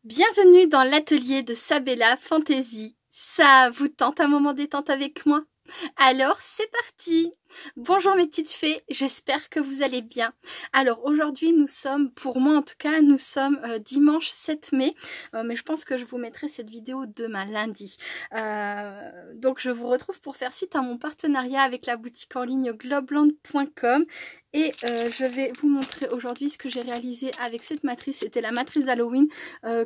Bienvenue dans l'atelier de Sabella Fantasy. Ça vous tente un moment détente avec moi? Alors c'est parti! Bonjour mes petites fées, j'espère que vous allez bien. Alors aujourd'hui nous sommes, pour moi en tout cas, nous sommes dimanche 7 mai, mais je pense que je vous mettrai cette vidéo demain, lundi. Donc je vous retrouve pour faire suite à mon partenariat avec la boutique en ligne globeland.com et je vais vous montrer aujourd'hui ce que j'ai réalisé avec cette matrice. C'était la matrice d'Halloween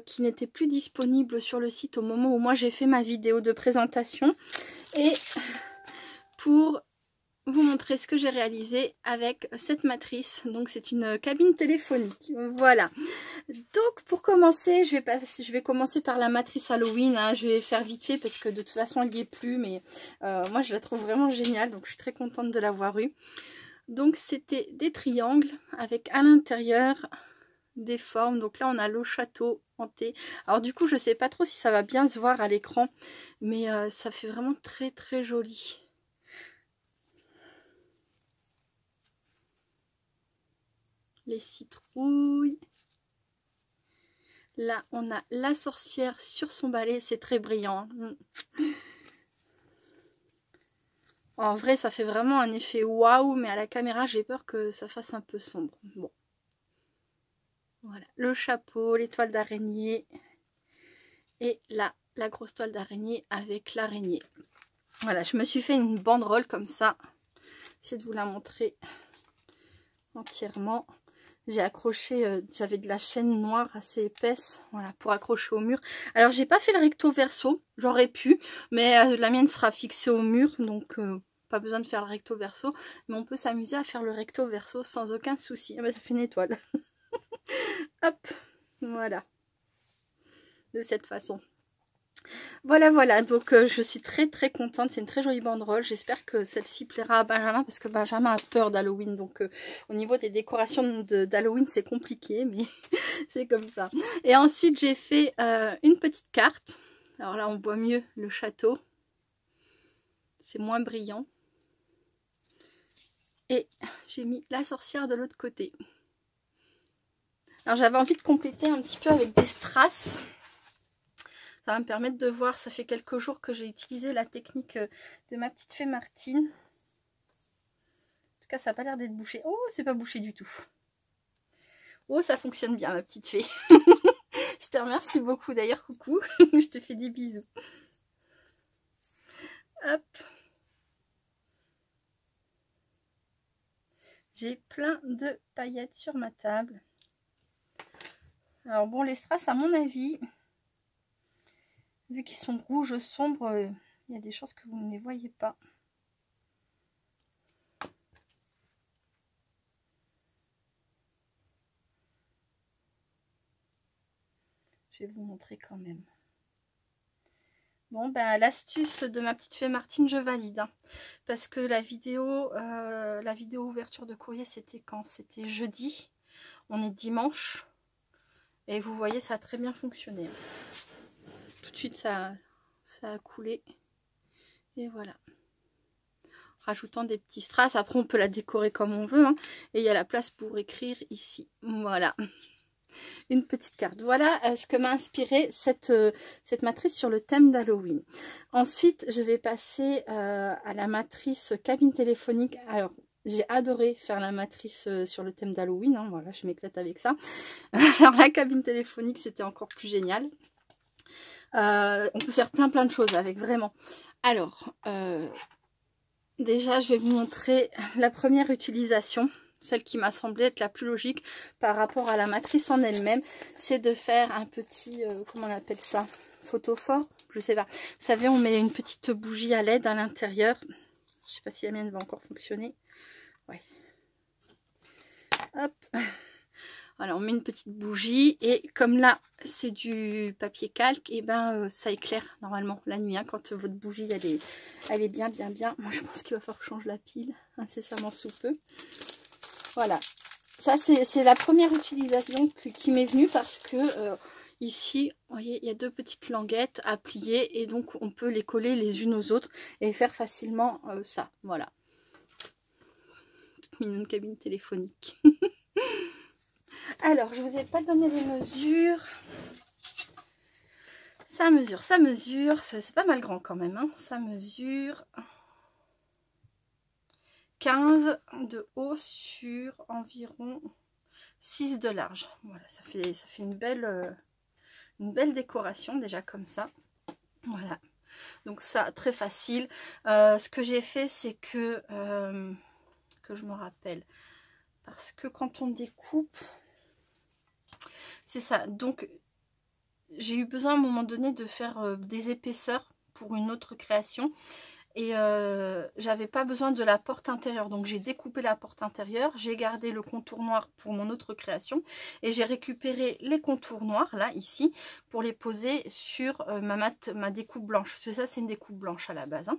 qui n'était plus disponible sur le site au moment où moi j'ai fait ma vidéo de présentation. Et pour vous montrer ce que j'ai réalisé avec cette matrice, donc c'est une cabine téléphonique, voilà. Donc pour commencer, je vais commencer par la matrice Halloween, hein. Je vais faire vite fait parce que de toute façon elle n'y est plus, mais moi je la trouve vraiment géniale, donc je suis très contente de l'avoir eue. Donc c'était des triangles avec à l'intérieur des formes. Donc là on a le château hanté. Alors du coup je sais pas trop si ça va bien se voir à l'écran, mais ça fait vraiment très très joli. Les citrouilles. Là on a la sorcière sur son balai, c'est très brillant. En vrai ça fait vraiment un effet waouh, mais à la caméra j'ai peur que ça fasse un peu sombre. Bon. Voilà, le chapeau, les toiles d'araignée et là la grosse toile d'araignée avec l'araignée. Voilà, je me suis fait une banderole comme ça. J'essaie de vous la montrer entièrement. J'ai accroché, j'avais de la chaîne noire assez épaisse, voilà, pour accrocher au mur. Alors j'ai pas fait le recto verso, j'aurais pu, mais la mienne sera fixée au mur, donc pas besoin de faire le recto verso. Mais on peut s'amuser à faire le recto verso sans aucun souci. Ah bah, ça fait une étoile. Hop, voilà, de cette façon. Voilà, donc je suis très très contente, c'est une très jolie banderole. J'espère que celle-ci plaira à Benjamin parce que Benjamin a peur d'Halloween, donc au niveau des décorations d'Halloween c'est compliqué, mais c'est comme ça. Et ensuite j'ai fait une petite carte. Alors là on voit mieux le château, c'est moins brillant. Et j'ai mis la sorcière de l'autre côté. Alors j'avais envie de compléter un petit peu avec des strass. Ça va me permettre de voir, ça fait quelques jours que j'ai utilisé la technique de ma petite fée Martine. En tout cas, ça n'a pas l'air d'être bouché. Oh, c'est pas bouché du tout. Oh, ça fonctionne bien, ma petite fée. Je te remercie beaucoup. D'ailleurs, coucou. Je te fais des bisous. Hop. J'ai plein de paillettes sur ma table. Alors bon, les strass, à mon avis, vu qu'ils sont rouges sombres, il y a des chances que vous ne les voyez pas. Je vais vous montrer quand même. Bon, ben l'astuce de ma petite fée Martine, je valide. Hein, parce que la vidéo ouverture de courrier, c'était quand? C'était jeudi. On est dimanche. Et vous voyez, ça a très bien fonctionné. Tout de suite, ça a coulé. Et voilà. Rajoutant des petits strass. Après, on peut la décorer comme on veut. Hein, et il y a la place pour écrire ici. Voilà. Une petite carte. Voilà ce que m'a inspiré cette matrice sur le thème d'Halloween. Ensuite, je vais passer à la matrice cabine téléphonique. Alors, j'ai adoré faire la matrice sur le thème d'Halloween. Hein, voilà, je m'éclate avec ça. Alors, la cabine téléphonique, c'était encore plus génial. On peut faire plein de choses avec, vraiment. Alors, déjà, je vais vous montrer la première utilisation. Celle qui m'a semblé être la plus logique par rapport à la matrice en elle-même, c'est de faire un petit, comment on appelle ça, photophore, je sais pas. Vous savez, on met une petite bougie à LED à l'intérieur. Je sais pas si la mienne va encore fonctionner. Ouais. Hop. Voilà, on met une petite bougie et comme là, c'est du papier calque, et ben ça éclaire normalement la nuit, hein, quand votre bougie elle est bien. Moi, je pense qu'il va falloir que je change la pile incessamment sous peu. Voilà, ça c'est la première utilisation qui m'est venue parce que ici, vous voyez, il y a deux petites languettes à plier et donc on peut les coller les unes aux autres et faire facilement ça. Voilà. Toute mignonne cabine téléphonique. Alors, je vous ai pas donné les mesures. Ça mesure, c'est pas mal grand quand même, hein. Ça mesure 15 de haut sur environ 6 de large. Voilà, ça fait une belle décoration déjà comme ça. Voilà, donc ça, très facile. Ce que j'ai fait, c'est que je me rappelle, parce que quand on découpe, c'est ça. Donc, j'ai eu besoin à un moment donné de faire des épaisseurs pour une autre création. Et j'avais pas besoin de la porte intérieure, donc j'ai découpé la porte intérieure, j'ai gardé le contour noir pour mon autre création et j'ai récupéré les contours noirs là ici pour les poser sur ma découpe blanche, parce que ça c'est une découpe blanche à la base, hein.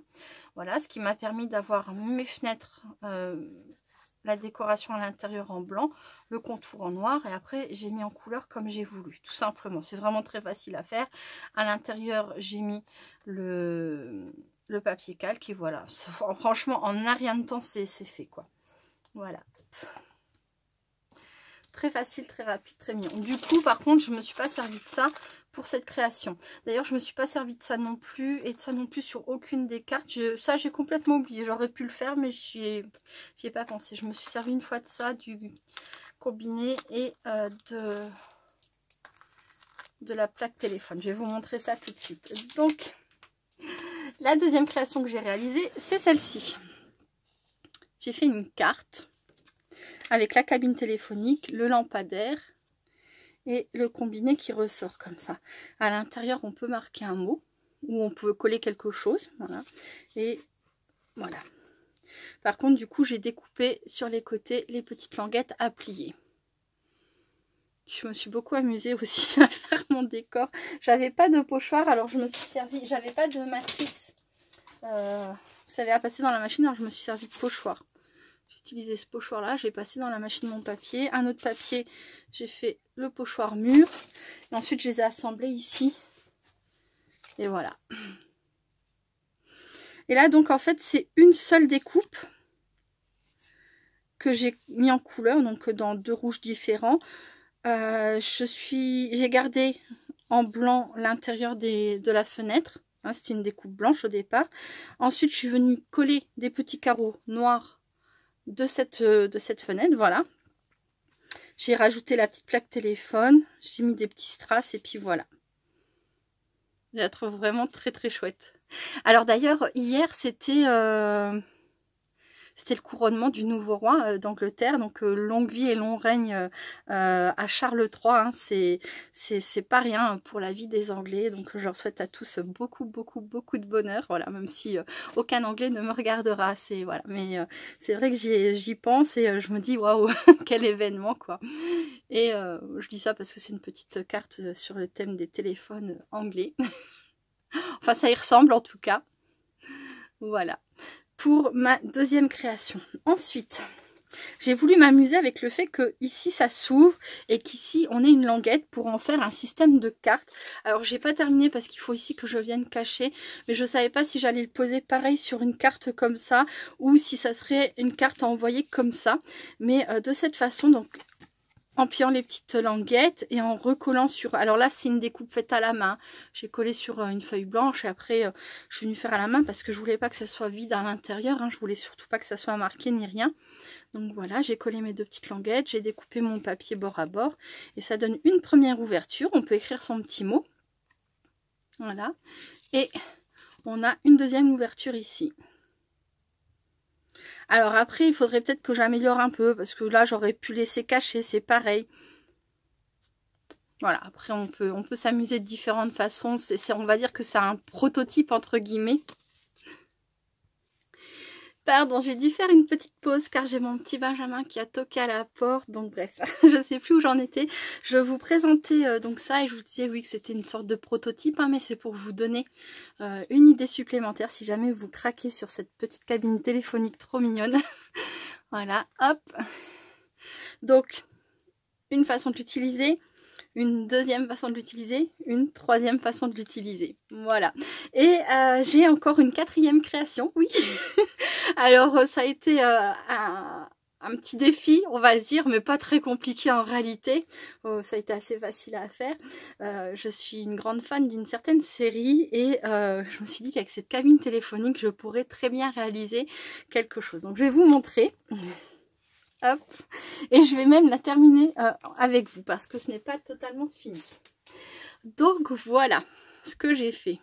Voilà, ce qui m'a permis d'avoir mes fenêtres, la décoration à l'intérieur en blanc, le contour en noir, et après j'ai mis en couleur comme j'ai voulu, tout simplement. C'est vraiment très facile à faire. À l'intérieur j'ai mis le papier calque, et voilà, franchement en un rien de temps c'est fait quoi. Voilà, très facile, très rapide, très mignon. Du coup par contre je me suis pas servi de ça pour cette création. D'ailleurs je me suis pas servi de ça non plus, et de ça non plus sur aucune des cartes. Ça j'ai complètement oublié, j'aurais pu le faire mais j'y ai pas pensé. Je me suis servi une fois de ça, du combiné et de la plaque téléphone. Je vais vous montrer ça tout de suite. Donc la deuxième création que j'ai réalisée, c'est celle-ci. J'ai fait une carte avec la cabine téléphonique, le lampadaire et le combiné qui ressort comme ça. À l'intérieur, on peut marquer un mot ou on peut coller quelque chose. Voilà. Et voilà. Par contre, du coup, j'ai découpé sur les côtés les petites languettes à plier. Je me suis beaucoup amusée aussi à faire mon décor. J'avais pas de pochoir, alors je me suis servi, j'avais pas de matrice. Vous savez, à passer dans la machine, alors je me suis servi de pochoir. J'ai utilisé ce pochoir là, j'ai passé dans la machine mon papier, un autre papier, j'ai fait le pochoir mûr, et ensuite je les ai assemblés ici, et voilà. Et là donc en fait c'est une seule découpe que j'ai mis en couleur, donc dans deux rouges différents. J'ai gardé en blanc l'intérieur de la fenêtre. Hein, c'était une découpe blanche au départ. Ensuite, je suis venue coller des petits carreaux noirs de cette fenêtre. Voilà. J'ai rajouté la petite plaque téléphone. J'ai mis des petits strass et puis voilà. Je la trouve vraiment très très chouette. Alors d'ailleurs, hier, c'était le couronnement du nouveau roi d'Angleterre, donc longue vie et long règne à Charles III, hein. C'est pas rien pour la vie des Anglais, donc je leur souhaite à tous beaucoup de bonheur, voilà, même si aucun Anglais ne me regardera, voilà, mais c'est vrai que j'y pense et je me dis waouh, quel événement quoi. Et je dis ça parce que c'est une petite carte sur le thème des téléphones anglais. Enfin ça y ressemble en tout cas, voilà. Pour ma deuxième création. Ensuite, j'ai voulu m'amuser avec le fait que ici ça s'ouvre et qu'ici on ait une languette pour en faire un système de cartes. Alors j'ai pas terminé parce qu'il faut ici que je vienne cacher, mais je savais pas si j'allais le poser pareil sur une carte comme ça ou si ça serait une carte à envoyer comme ça. Mais de cette façon, donc en pliant les petites languettes et en recollant sur... Alors là, c'est une découpe faite à la main. J'ai collé sur une feuille blanche et après, je suis venue faire à la main parce que je voulais pas que ça soit vide à l'intérieur. Hein. Je voulais surtout pas que ça soit marqué ni rien. Donc voilà, j'ai collé mes deux petites languettes. J'ai découpé mon papier bord à bord. Et ça donne une première ouverture. On peut écrire son petit mot. Voilà. Et on a une deuxième ouverture ici. Alors après, il faudrait peut-être que j'améliore un peu, parce que là, j'aurais pu laisser cacher, c'est pareil. Voilà, après, on peut s'amuser de différentes façons. On va dire que c'est un prototype, entre guillemets. Pardon, j'ai dû faire une petite pause car j'ai mon petit Benjamin qui a toqué à la porte. Donc bref, je ne sais plus où j'en étais. Je vous présentais donc ça et je vous disais oui que c'était une sorte de prototype. Hein, mais c'est pour vous donner une idée supplémentaire si jamais vous craquez sur cette petite cabine téléphonique trop mignonne. Voilà, hop. Donc, une façon de l'utiliser. Une deuxième façon de l'utiliser, une troisième façon de l'utiliser. Voilà. Et j'ai encore une quatrième création, oui. Alors, ça a été un un petit défi, on va dire, mais pas très compliqué en réalité. Ça a été assez facile à faire. Je suis une grande fan d'une certaine série et je me suis dit qu'avec cette cabine téléphonique, je pourrais très bien réaliser quelque chose. Donc je vais vous montrer. Hop. Et je vais même la terminer avec vous parce que ce n'est pas totalement fini. Donc voilà ce que j'ai fait.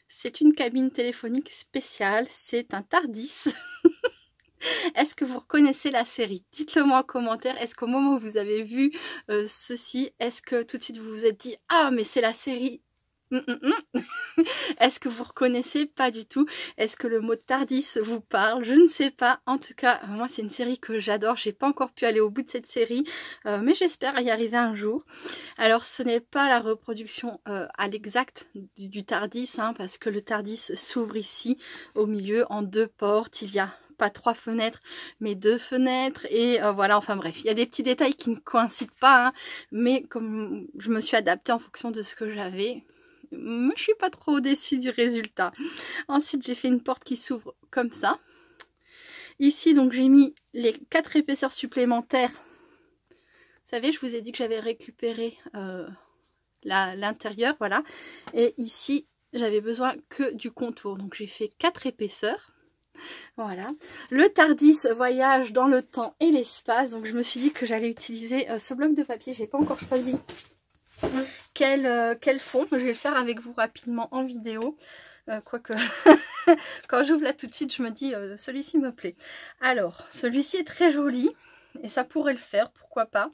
C'est une cabine téléphonique spéciale, c'est un Tardis. Est-ce que vous reconnaissez la série? Dites-le moi en commentaire. Est-ce qu'au moment où vous avez vu ceci, est-ce que tout de suite vous vous êtes dit « Ah, mais c'est la série !» Est-ce que vous reconnaissez? Pas du tout. Est-ce que le mot Tardis vous parle? Je ne sais pas. En tout cas, moi c'est une série que j'adore. J'ai pas encore pu aller au bout de cette série, mais j'espère y arriver un jour. Alors ce n'est pas la reproduction à l'exact du Tardis, hein, parce que le Tardis s'ouvre ici au milieu en 2 portes. Il y a pas 3 fenêtres mais 2 fenêtres et voilà, enfin bref, il y a des petits détails qui ne coïncident pas, hein, mais comme je me suis adaptée en fonction de ce que j'avais, je suis pas trop déçue du résultat. Ensuite j'ai fait une porte qui s'ouvre comme ça. Ici donc j'ai mis les 4 épaisseurs supplémentaires. Vous savez, je vous ai dit que j'avais récupéré l'intérieur, voilà, et ici j'avais besoin que du contour, donc j'ai fait 4 épaisseurs. Voilà, le Tardis voyage dans le temps et l'espace, donc je me suis dit que j'allais utiliser ce bloc de papier. J'ai pas encore choisi quel fond. Je vais le faire avec vous rapidement en vidéo, quoique quand j'ouvre là tout de suite je me dis celui-ci me plaît. Alors celui-ci est très joli et ça pourrait le faire, pourquoi pas,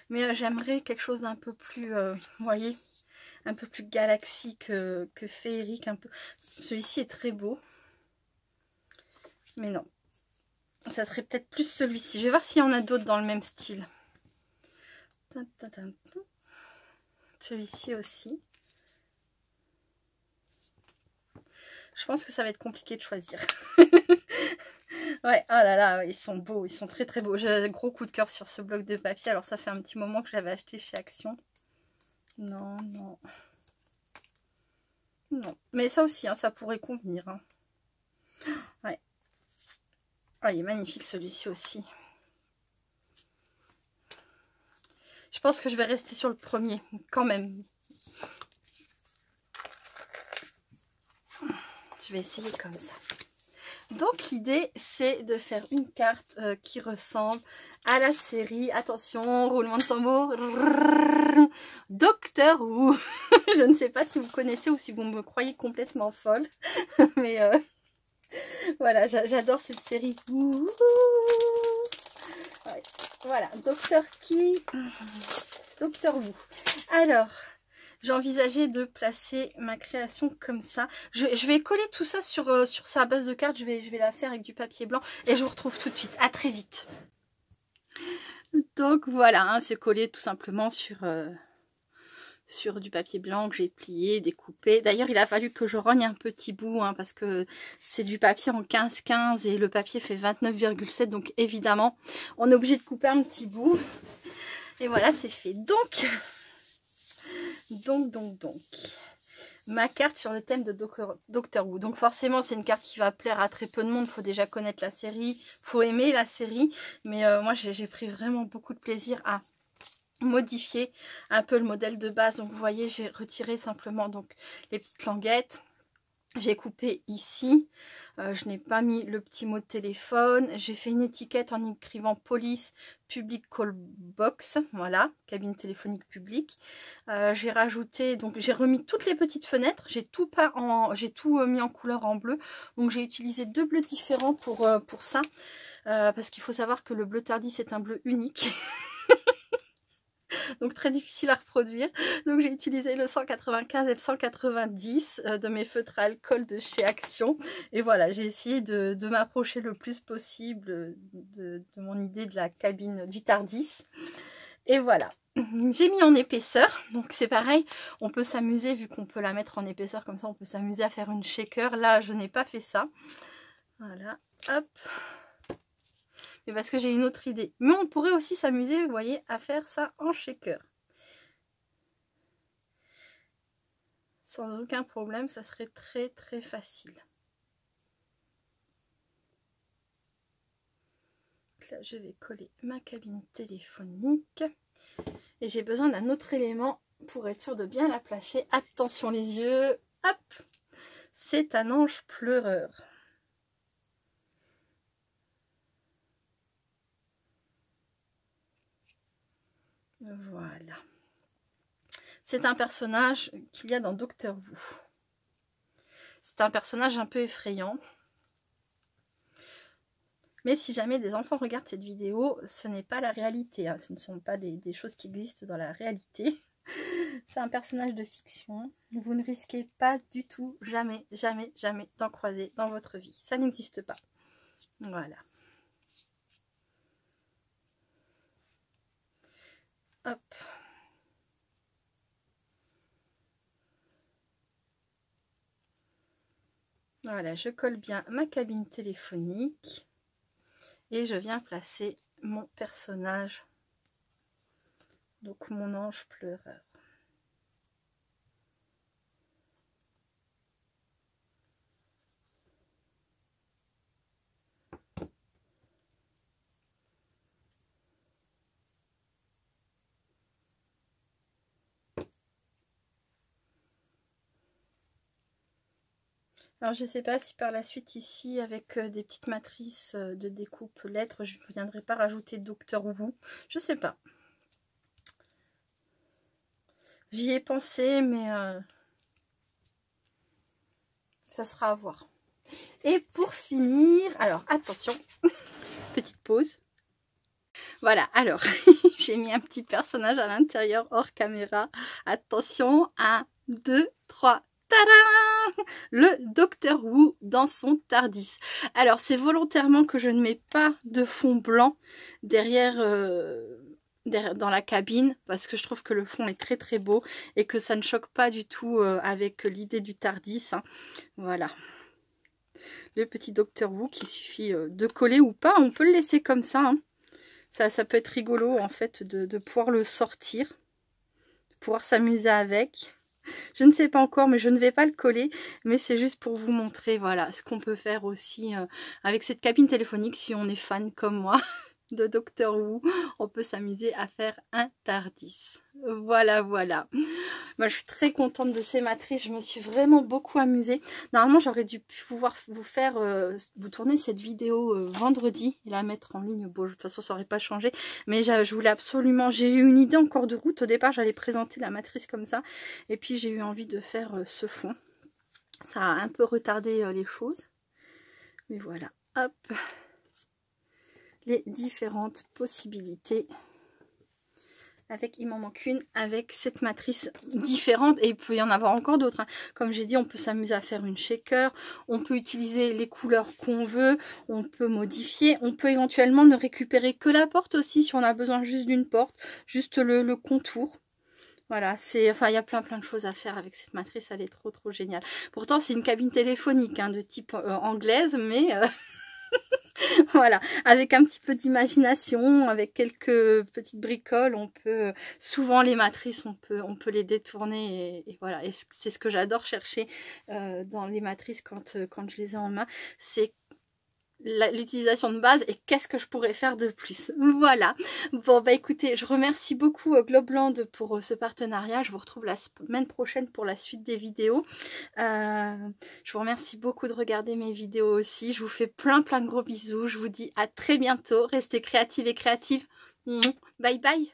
mais j'aimerais quelque chose d'un peu plus, vous voyez, un peu plus galaxie que féerique un peu. Celui-ci est très beau. Mais non, ça serait peut-être plus celui-ci. Je vais voir s'il y en a d'autres dans le même style. Celui-ci aussi. Je pense que ça va être compliqué de choisir. Ouais, oh là là, ils sont beaux, ils sont très très beaux. J'ai un gros coup de cœur sur ce bloc de papier. Alors ça fait un petit moment que j'avais acheté chez Action. Non, non. Non, mais ça aussi, hein, ça pourrait convenir. Hein. Ouais. Oh, il est magnifique celui-ci aussi. Je pense que je vais rester sur le premier, quand même. Je vais essayer comme ça. Donc l'idée c'est de faire une carte qui ressemble à la série. Attention, roulement de tambour. Docteur Who. Je ne sais pas si vous connaissez ou si vous me croyez complètement folle. Mais voilà, j'adore cette série. Ouais. Voilà, Docteur qui... Docteur Who. Alors... j'ai envisagé de placer ma création comme ça. Je vais coller tout ça sur sa base de carte. Je vais la faire avec du papier blanc. Et je vous retrouve tout de suite. À très vite. Donc voilà, hein, c'est collé tout simplement sur du papier blanc que j'ai plié, découpé. D'ailleurs, il a fallu que je rogne un petit bout. Hein, parce que c'est du papier en 15-15 et le papier fait 29,7. Donc évidemment, on est obligé de couper un petit bout. Et voilà, c'est fait. Donc... ma carte sur le thème de Doctor Who. Donc forcément c'est une carte qui va plaire à très peu de monde. Il faut déjà connaître la série, faut aimer la série. Mais moi j'ai pris vraiment beaucoup de plaisir à modifier un peu le modèle de base. Donc vous voyez, j'ai retiré simplement donc les petites languettes. J'ai coupé ici, je n'ai pas mis le petit mot de téléphone, j'ai fait une étiquette en écrivant police public call box, voilà, cabine téléphonique publique. J'ai rajouté, donc j'ai remis toutes les petites fenêtres, j'ai tout mis en couleur en bleu, donc j'ai utilisé 2 bleus différents pour ça, parce qu'il faut savoir que le bleu Tardis est un bleu unique. Donc très difficile à reproduire. Donc j'ai utilisé le 195 et le 190 de mes feutres à alcool de chez Action. Et voilà, j'ai essayé de m'approcher le plus possible de mon idée de la cabine du Tardis. Et voilà. J'ai mis en épaisseur, donc c'est pareil, on peut s'amuser, vu qu'on peut la mettre en épaisseur comme ça, on peut s'amuser à faire une shaker. Là, je n'ai pas fait ça. Voilà, hop. Mais parce que j'ai une autre idée. Mais on pourrait aussi s'amuser, vous voyez, à faire ça en shaker. Sans aucun problème, ça serait très très facile. là, je vais coller ma cabine téléphonique. Et j'ai besoin d'un autre élément pour être sûr de bien la placer. Attention les yeux. Hop! C'est un ange pleureur. Voilà. C'est un personnage qu'il y a dans Doctor Who. C'est un personnage un peu effrayant. Mais si jamais des enfants regardent cette vidéo, ce n'est pas la réalité. Hein. Ce ne sont pas des choses qui existent dans la réalité. C'est un personnage de fiction. Vous ne risquez pas du tout, jamais, jamais, jamais d'en croiser dans votre vie. Ça n'existe pas. Voilà. Hop. Voilà, je colle bien ma cabine téléphonique. Et je viens placer mon personnage, donc mon ange pleureur. Alors je ne sais pas si par la suite ici avec des petites matrices de découpe lettres, je ne viendrai pas rajouter Doctor Who. Je sais pas. J'y ai pensé mais ça sera à voir. Et pour finir, alors attention, petite pause. Voilà, alors j'ai mis un petit personnage à l'intérieur hors caméra. Attention, 1, 2, 3. Tadam! Le Doctor Who dans son TARDIS. Alors c'est volontairement que je ne mets pas de fond blanc derrière, dans la cabine parce que je trouve que le fond est très très beau et que ça ne choque pas du tout avec l'idée du TARDIS. Hein. Voilà. Le petit Doctor Who qu'il suffit de coller ou pas. On peut le laisser comme ça. Hein. Ça peut être rigolo en fait de pouvoir le sortir, de pouvoir s'amuser avec. Je ne sais pas encore, mais je ne vais pas le coller. Mais c'est juste pour vous montrer, voilà, ce qu'on peut faire aussi avec cette cabine téléphonique si on est fan comme moi de Doctor Who. On peut s'amuser à faire un TARDIS. Voilà, voilà. Moi, je suis très contente de ces matrices. Je me suis vraiment beaucoup amusée. Normalement, j'aurais dû pouvoir vous faire, vous tourner cette vidéo vendredi et la mettre en ligne. Bon, de toute façon, ça n'aurait pas changé. Mais je voulais absolument... J'ai eu une idée en cours de route. Au départ, j'allais présenter la matrice comme ça. Et puis, j'ai eu envie de faire ce fond. Ça a un peu retardé les choses. Mais voilà. Hop. Les différentes possibilités. Avec, il m'en manque une avec cette matrice différente et il peut y en avoir encore d'autres. Hein. Comme j'ai dit, on peut s'amuser à faire une shaker, on peut utiliser les couleurs qu'on veut, on peut modifier, on peut éventuellement ne récupérer que la porte aussi si on a besoin juste d'une porte, juste le contour. Voilà, enfin il y a plein de choses à faire avec cette matrice, elle est trop géniale. Pourtant c'est une cabine téléphonique hein, de type anglaise, mais... Voilà, avec un petit peu d'imagination, avec quelques petites bricoles, on peut souvent les matrices, on peut les détourner et voilà. Et c'est ce que j'adore chercher dans les matrices quand je les ai en main, c'est l'utilisation de base et qu'est-ce que je pourrais faire de plus. Voilà. Bon bah écoutez, je remercie beaucoup Globland pour ce partenariat. Je vous retrouve la semaine prochaine pour la suite des vidéos. Je vous remercie beaucoup de regarder mes vidéos aussi. Je vous fais plein de gros bisous. Je vous dis à très bientôt. Restez créatives et créatives. Bye bye.